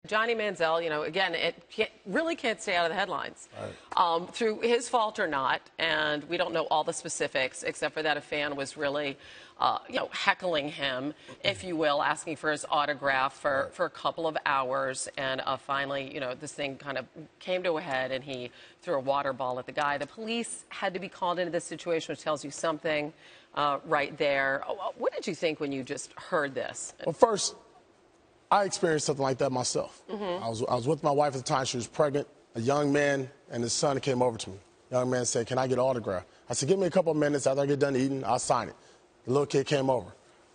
Johnny Manziel, again, really can't stay out of the headlines through his fault or not. And we don't know all the specifics, except for that a fan was really, heckling him, if you will, asking for his autograph for a couple of hours. And finally, this thing kind of came to a head and he threw a water ball at the guy. The police had to be called into this situation, which tells you something right there. What did you think when you just heard this? Well, first, I experienced something like that myself. I was with my wife at the time. She was pregnant. A young man and his son came over to me. The young man said, "Can I get an autograph?" I said, "Give me a couple of minutes. After I get done eating, I'll sign it." The little kid came over.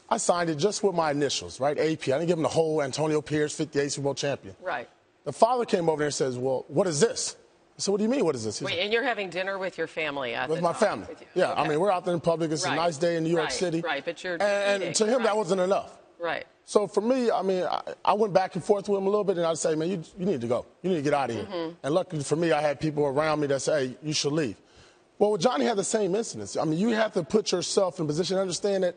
I signed it just with my initials, right? AP. I didn't give him the whole Antonio Pierce, 58 Super Bowl champion. Right. The father came over there and says, "Well, what is this?" I said, "What do you mean, what is this?" Wait, and you're having dinner with your family at with my family. Yeah, okay. I mean, we're out there in public. It's a nice day in New York City. Right, but you're and to him, that wasn't enough. Right. So for me, I mean, I went back and forth with him a little bit, and I'd say, "Man, you need to go. You need to get out of here." And luckily for me, I had people around me that say, "Hey, you should leave." Well, Johnny had the same incidents. I mean, you have to put yourself in a position to understand that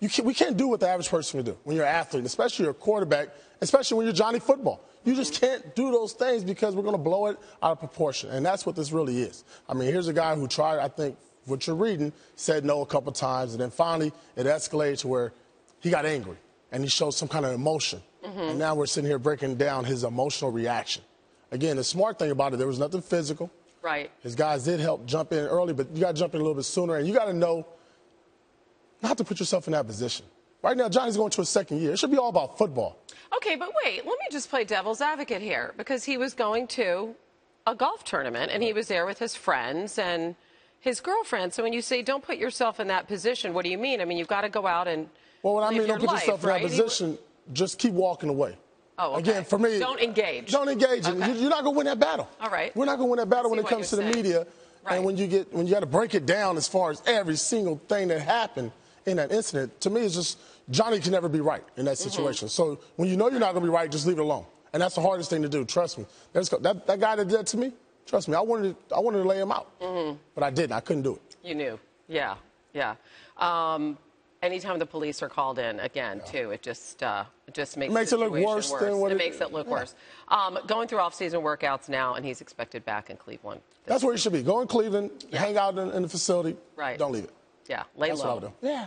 we can't do what the average person can do when you're an athlete, especially you're a quarterback, especially when you're Johnny Football. You just can't do those things because we're going to blow it out of proportion. And that's what this really is. I mean, here's a guy who tried, I think, what you're reading, said no a couple times, and then finally it escalated to where he got angry and he showed some kind of emotion. And now we're sitting here breaking down his emotional reaction. Again, the smart thing about it, there was nothing physical. Right. His guys did help jump in early, but you got to jump in a little bit sooner, and you got to know not to put yourself in that position. Right now, Johnny's going to his second year. It should be all about football. Okay, but wait, let me just play devil's advocate here, because he was going to a golf tournament, and he was there with his friends and his girlfriend. So when you say don't put yourself in that position, what do you mean? I mean, you've got to go out and well, when I live mean don't put yourself in that position, just keep walking away. Oh, okay. Again, for me, don't engage. Don't engage. Okay. You're not going to win that battle. All right. We're not going to win that battle when it comes to the media. Right. And when you got to break it down as far as every single thing that happened in that incident, to me, it's just Johnny can never be right in that situation. So when you know you're not going to be right, just leave it alone. And that's the hardest thing to do. Trust me. That guy that did that to me, trust me, I wanted to lay him out. But I didn't. I couldn't do it. You knew. Yeah. Yeah. Anytime the police are called in, again, too, it just makes it look worse than what it makes it look worse. Going through off-season workouts now, and he's expected back in Cleveland. That's where he should be. Go in Cleveland, hang out in the facility. Right. Don't leave it. Yeah, lay low. That's what I would do. Yeah.